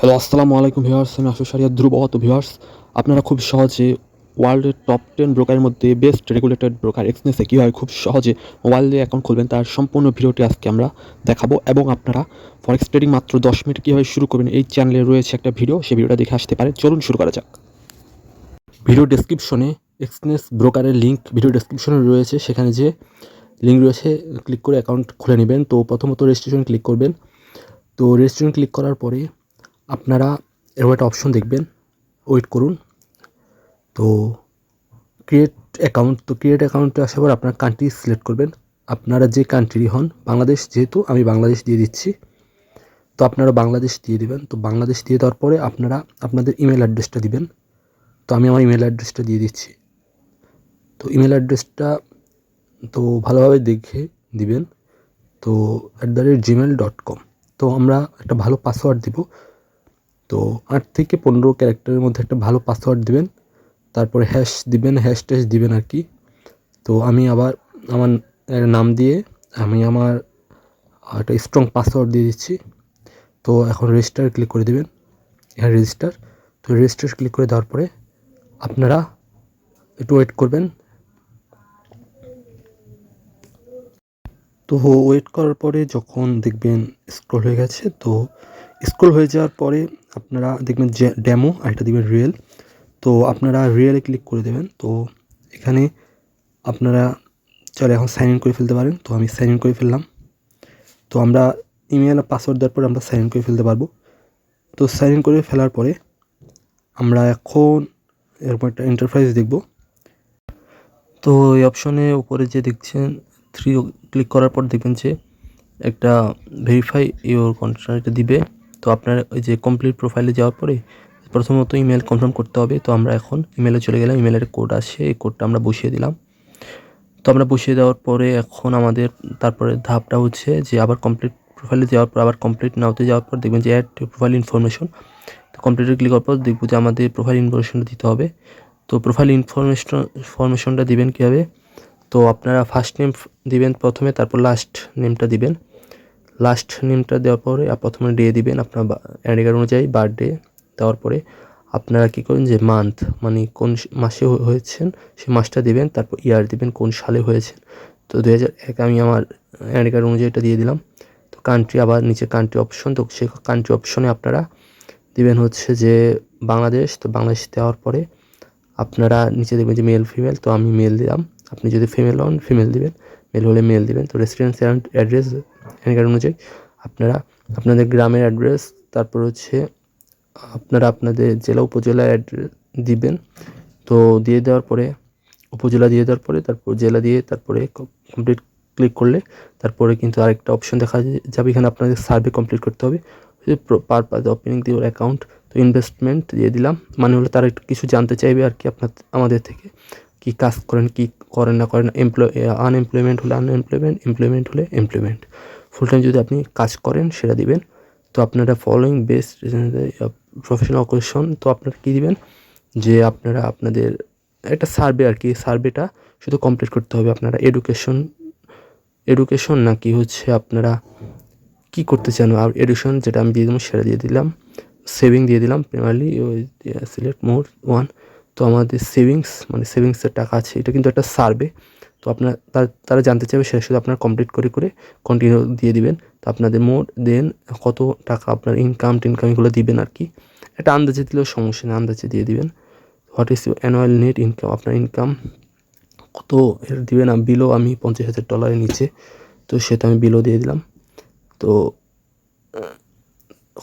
Hello, আসসালামু আলাইকুম viewers. আমি আশিস আরিয়া ধ্রুব। তো ভিউয়ার্স, আপনারা খুব সহজে ওয়ার্ল্ডের টপ 10 ব্রোকারের মধ্যে বেস্ট রেগুলেটেড ব্রোকার এক্সনেসে কীভাবে খুব সহজে মোবাইল দিয়ে অ্যাকাউন্ট খুলবেন তার সম্পূর্ণ ভিডিওটি আজকে আমরা দেখাবো, এবং আপনারা ফরেক্স ট্রেডিং মাত্র 10 মিনিট কীভাবে শুরু করবেন এই চ্যানেলে রয়েছে একটা ভিডিও, সেই ভিডিওটা দেখে আসতে পারেন। চলুন শুরু করা যাক। ভিডিও ডেসক্রিপশনে এক্সনেস ব্রোকারের লিঙ্ক ভিডিও ডেসক্রিপশনে রয়েছে, সেখানে যে লিঙ্ক রয়েছে ক্লিক করে অ্যাকাউন্ট খুলে নেবেন। তো প্রথমত রেজিস্ট্রেশন ক্লিক করবেন। তো রেজিস্ট্রেশন ক্লিক করার পরে আপনারা এরকম একটা অপশন দেখবেন, ওয়েট করুন। তো ক্রিয়েট অ্যাকাউন্ট, তো ক্রিয়েট অ্যাকাউন্টে আসার পর আপনার কান্ট্রি সিলেক্ট করবেন। আপনারা যে কান্ট্রি হন, বাংলাদেশ যেহেতু আমি বাংলাদেশ দিয়ে দিচ্ছি, তো আপনারা বাংলাদেশ দিয়ে দেবেন। তো বাংলাদেশ দিয়ে দেওয়ার পরে আপনারা আপনাদের ইমেল অ্যাড্রেসটা দিবেন। তো আমি আমার ইমেল অ্যাড্রেসটা দিয়ে দিচ্ছি। তো ইমেল অ্যাড্রেসটা তো ভালোভাবে দেখে দিবেন। তো @gmail.com। তো আমরা একটা ভালো পাসওয়ার্ড দিব। তো 8 থেকে 15 ক্যারেক্টারের মধ্যে একটা ভালো পাসওয়ার্ড দিবেন। তারপরে হ্যাশ দিবেন, হ্যাশ ট্যাশ দিবেন আর কি। তো আমি আবার আমার নাম দিয়ে আমি আমার একটা স্ট্রং পাসওয়ার্ড দিয়ে দিচ্ছি। তো এখন রেজিস্টার ক্লিক করে দেবেন। এখানে রেজিস্টার, তো রেজিস্টার ক্লিক করে দেওয়ার পরে আপনারা একটু ওয়েট করবেন। তো ওয়েট করার পরে যখন দেখবেন স্ক্রল হয়ে গেছে, তো স্ক্রল হয়ে যাওয়ার পরে আপনারা দেখবেন যে ডেমো আর এটা দিবেন রিয়েল। তো আপনারা রিয়েলে ক্লিক করে দেবেন। তো এখানে আপনারা চলে এখন সাইন ইন করে ফেলতে পারেন। তো আমি সাইন ইন করে ফেললাম। তো আমরা ইমেল আর পাসওয়ার্ড দেওয়ার পরে আমরা সাইন ইন করে ফেলতে পারবো। তো সাইন ইন করে ফেলার পরে আমরা এখন এরকম একটা ইন্টারফেস দেখব। তো এই অপশনে উপরে যে দেখছেন 3 ক্লিক করার পর দেখবেন যে একটা ভেরিফাই ইওর কন্টেন্ট দিবে। তো আপনার ওই যে কমপ্লিট প্রোফাইলে যাওয়ার পরে প্রথমত ইমেল কনফার্ম করতে হবে। তো আমরা এখন ইমেলে চলে গেলাম। ইমেলের কোড আসে, এই কোডটা আমরা বসিয়ে দিলাম। তো আমরা বসিয়ে দেওয়ার পরে এখন আমাদের তারপরে ধাপটা হচ্ছে যে আবার কমপ্লিট প্রোফাইলে যাওয়ার পর আবার কমপ্লিট নাওতে যাওয়ার পর দেখবেন যে অ্যাড প্রোফাইল ইনফরমেশন। তো কমপ্লিটে ক্লিক করার পর দেখব যে আমাদের প্রোফাইল ইনফরমেশনটা দিতে হবে। তো প্রোফাইল ইনফরমেশনটা দিবেন কীভাবে? তো আপনারা ফার্স্ট নেম দিবেন প্রথমে, তারপর লাস্ট নেমটা দিবেন। লাস্ট নেমটা দেওয়ার পরে প্রথমে ডে দিবেন আপনার অ্যাডি কার্ড অনুযায়ী, বার্থডে দেওয়ার পরে আপনারা কী করেন যে মান্থ মানে কোন মাসে হয়েছেন সেই মাসটা দিবেন। তারপর ইয়ার দিবেন কোন সালে হয়েছেন। তো 2001 আমি আমার অ্যাডি কার্ড অনুযায়ী এটা দিয়ে দিলাম। তো কান্ট্রি, আবার নিচে কান্ট্রি অপশন, তো সেই কান্ট্রি অপশনে আপনারা দিবেন হচ্ছে যে বাংলাদেশ। তো বাংলাদেশ দেওয়ার পরে আপনারা নিচে দেখবেন যে মেল ফিমেল, তো আমি মেল দিলাম। আপনি যদি ফিমেল হন ফিমেল দিবেন, মেল হলে মেল দিবেন। তো রেসিডেন্স অ্যাড্রেস অ্যাডি কার্ড অনুযায়ী আপনারা আপনাদের গ্রামের অ্যাড্রেস, তারপর হচ্ছে আপনারা আপনাদের জেলা উপজেলা অ্যাড্রেস দিবেন। তো দিয়ে দেওয়ার পরে উপজেলা দিয়ে দেওয়ার পরে তারপর জেলা দিয়ে তারপরে কমপ্লিট ক্লিক করলে তারপরে কিন্তু আরেকটা অপশন দেখা যাবে, এখানে আপনাদের সার্ভে কমপ্লিট করতে হবে। পারপাস ওপেনিং দিওর অ্যাকাউন্ট, তো ইনভেস্টমেন্ট দিয়ে দিলাম, মানে হলো তারা একটু কিছু জানতে চাইবে আর কি আমাদের থেকে, কি কাজ করেন কি করেন না করেন। আনএমপ্লয়মেন্ট হলে আনএমপ্লয়মেন্ট, এমপ্লয়মেন্ট হলে এমপ্লয়মেন্ট। ফুল টাইম যদি আপনি কাজ করেন সেটা দিবেন। তো আপনারা ফলোয়িং বেস্ট প্রফেশনাল অকুপেশন, তো আপনারা কী দিবেন যে আপনারা আপনাদের একটা সার্ভে আর কি, সার্ভেটা শুধু কমপ্লিট করতে হবে। আপনারা এডুকেশন নাকি হচ্ছে আপনারা কি করতে চান, আর এডুকেশন যেটা আমি দিয়ে দিলাম সেটা দিয়ে দিলাম। সেভিং দিয়ে দিলাম প্রাইমারি, ওই সিলেক্ট মোর ওয়ান। তো আমাদের সেভিংস মানে সেভিংসের টাকা আছে, এটা কিন্তু একটা সার্ভে। তো আপনার তারা জানতে চাইবে, সেটা শুধু আপনার কমপ্লিট করে কন্টিনিউ দিয়ে দিবেন। তো আপনাদের মোট দেন কত টাকা আপনার ইনকাম এগুলো দিবেন আর কি। একটা আন্দাজে দিলেও সমস্যা নেই, আন্দাজে দিয়ে দিবেন। What is your annual net income, আপনার ইনকাম কত এর দিবেন। বিলও আমি $50,000 নিচে, তো সেটা আমি বিলও দিয়ে দিলাম। তো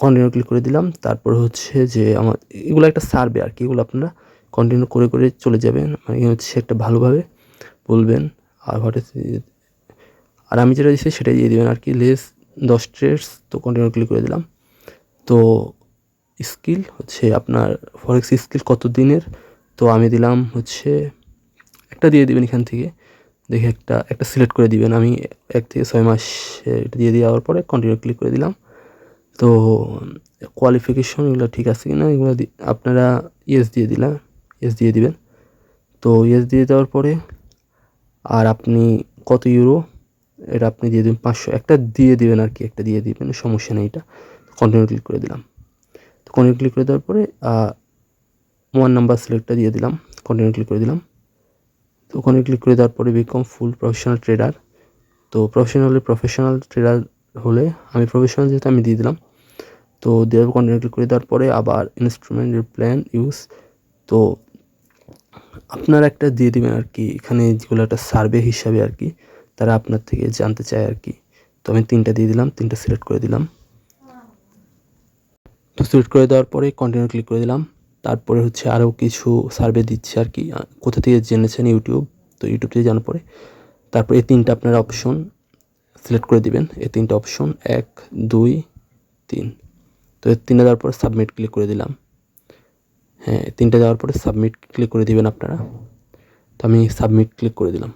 কন্টিনিউ ক্লিক করে দিলাম। তারপর হচ্ছে যে আমার এগুলো একটা সার্ভে আর কি, এগুলো আপনারা কন্টিনিউ করে চলে যাবেন, মানে হচ্ছে একটা ভালোভাবে বলবেন। আর আর আমি যেটা দিচ্ছি সেটাই দিয়ে দেবেন আর কি, লেস 10 ট্রেডস। তো কন্টিনিউ ক্লিক করে দিলাম। তো স্কিল হচ্ছে আপনার ফরেক্স স্কিল কত দিনের, তো আমি দিলাম হচ্ছে একটা দিয়ে দিবেন এখান থেকে দেখে একটা সিলেক্ট করে দিবেন। আমি 1 থেকে 6 মাস এটা দিয়ে দেওয়ার পরে কন্টিনিউ ক্লিক করে দিলাম। তো কোয়ালিফিকেশন এগুলো ঠিক আছে কি না এগুলো আপনারা ইয়েস দিয়ে দিবেন। তো ইয়েস দিয়ে দেওয়ার পরে আর আপনি কত ইউরো এটা আপনি দিয়ে দেবেন, 500 একটা দিয়ে দিবেন আর কি, একটা দিয়ে দিবেন, সমস্যা নেই। এটা কন্টিনিউ ক্লিক করে দিলাম। তো তো কন্টিনিউ ক্লিক করে দেওয়ার পরে 1 নাম্বার সিলেক্টটা দিয়ে দিলাম, কন্টিনিউ ক্লিক করে দিলাম। তো ওখানে ক্লিক করে দেওয়ার পরে বিকম ফুল প্রফেশনাল ট্রেডার। তো প্রফেশনাল ট্রেডার হলে আমি প্রফেশনাল যেহেতু আমি দিয়ে দিলাম। তো দেওয়ার কন্টিনিউ ক্লিক করে দেওয়ার পরে আবার ইনস্ট্রুমেন্টের প্ল্যান ইউজ। তো আপনারা একটা দিয়ে দেবেন আর কি, এখানে যেগুলো একটা সার্ভে হিসাবে আর কি তারা আপনার থেকে জানতে চায় আর কি। তো আমি 3টা দিয়ে দিলাম, 3টা সিলেক্ট করে দিলাম। তো সিলেক্ট করে দেওয়ার পরে কন্টিনিউ ক্লিক করে দিলাম। তারপরে হচ্ছে আরও কিছু সার্ভে দিচ্ছে আর কি, কোথা থেকে জেনেছেন ইউটিউব। তো ইউটিউব থেকে জানার পরে তারপর এই 3টা আপনারা অপশন সিলেক্ট করে দিবেন, এই 3টা অপশন 1 2 3। তো এই 3টা দেওয়ার পরে সাবমিট ক্লিক করে দিলাম। হ্যাঁ, 3টা দেওয়ার পরে সাবমিট ক্লিক করে দিবেন আপনারা। তো আমি সাবমিট ক্লিক করে দিলাম।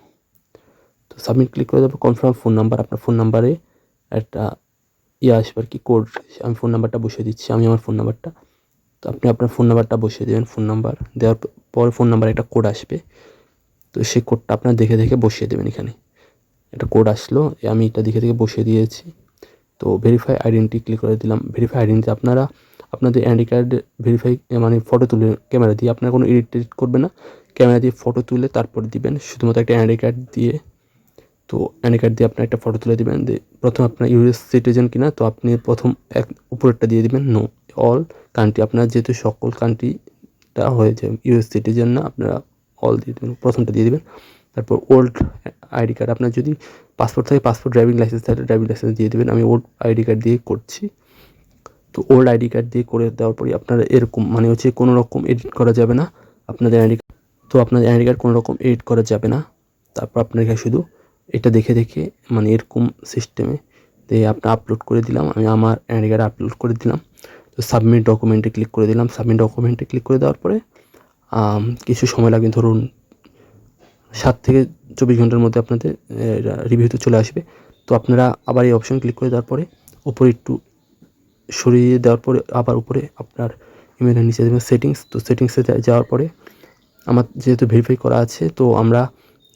তো সাবমিট ক্লিক করে দেওয়ার পর কনফার্ম ফোন নাম্বার, আপনার ফোন নাম্বারে একটা আসবে আর কি কোড। আমি ফোন নাম্বারটা বসিয়ে দিচ্ছি, আমি আমার ফোন নাম্বারটা। তো আপনি আপনার ফোন নাম্বারটা বসিয়ে দেবেন, ফোন নাম্বার দেওয়ার পরে ফোন নাম্বারে একটা কোড আসবে। তো সেই কোডটা আপনার দেখে দেখে বসিয়ে দেবেন। এখানে একটা কোড আসলো, আমি এটা দেখে দেখে বসিয়ে দিয়েছি। তো ভেরিফাই আইডেন্টি ক্লিক করে দিলাম। ভেরিফাই আইডেন্টি আপনারা আপনাদের আইডি কার্ড ভেরিফাই মানে ফটো তুলে ক্যামেরা দিয়ে, আপনারা কোনো এডিট করবে না, ক্যামেরা দিয়ে ফটো তুলে তারপর দিবেন, শুধুমাত্র একটা আইডি কার্ড দিয়ে। তো আইডি কার্ড দিয়ে আপনার একটা ফটো তুলে দেবেন। প্রথম আপনার ইউএস সিটিজেন কিনা, তো আপনি প্রথম উপরেরটা দিয়ে দিবেন নো অল কান্ট্রি, আপনার যেহেতু সকল কান্ট্রিটা হয়েছে ইউএস সিটিজেন না, আপনারা অল দিয়ে দেবেন, প্রথমটা দিয়ে দেবেন। তারপর ওল্ড আইডি কার্ড, আপনার যদি পাসপোর্ট থাকে পাসপোর্ট, ড্রাইভিং লাইসেন্স থাকে ড্রাইভিং লাইসেন্স দিয়ে দেবেন। আমি ওল্ড আইডি কার্ড দিয়ে করছি। তো ওল্ড আইডি কার্ড দিয়ে করে দেওয়ার পরে আপনারা এরকম মানে হচ্ছে কোনো রকম এডিট করা যাবে না আপনাদের আইডি কার্ড। তো আপনাদের আইডি কার্ড কোনো রকম এডিট করা যাবে না। তারপর আপনার এখানে শুধু এটা দেখে দেখে মানে এরকম সিস্টেমে দিয়ে আপনার আপলোড করে দিলাম। আমি আমার আইডি কার্ড আপলোড করে দিলাম। তো সাবমিট ডকুমেন্টে ক্লিক করে দিলাম। সাবমিট ডকুমেন্টে ক্লিক করে দেওয়ার পরে কিছু সময় লাগবে, ধরুন 7 থেকে 24 ঘন্টার মধ্যে আপনাদের রিভিউতে চলে আসবে। তো আপনারা আবার এই অপশন ক্লিক করে দেওয়ার পরে উপরে একটু সরিয়ে দেওয়ার পরে আবার উপরে আপনার ইমেলের নিচে দেবেন সেটিংস। তো সেটিংসে যাওয়ার পরে আমার যেহেতু ভেরিফাই করা আছে, তো আমরা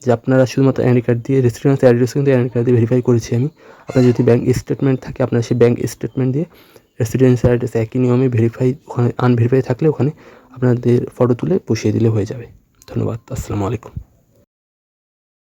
যে আপনারা শুধুমাত্র আইডি কার্ড দিয়ে রেসিডেন্স অ্যাড্রেস কিন্তু আইডি কার্ড দিয়ে ভেরিফাই করেছি আমি। আপনার যদি ব্যাঙ্ক স্টেটমেন্ট থাকে, আপনার সেই ব্যাঙ্ক স্টেটমেন্ট দিয়ে রেসিডেন্স অ্যাড্রেস একই নিয়মে ভেরিফাই, ওখানে আনভেরিফাই থাকলে ওখানে আপনাদের ফটো তুলে বসিয়ে দিলে হয়ে যাবে। ধন্যবাদ। আসসালামু আলাইকুম।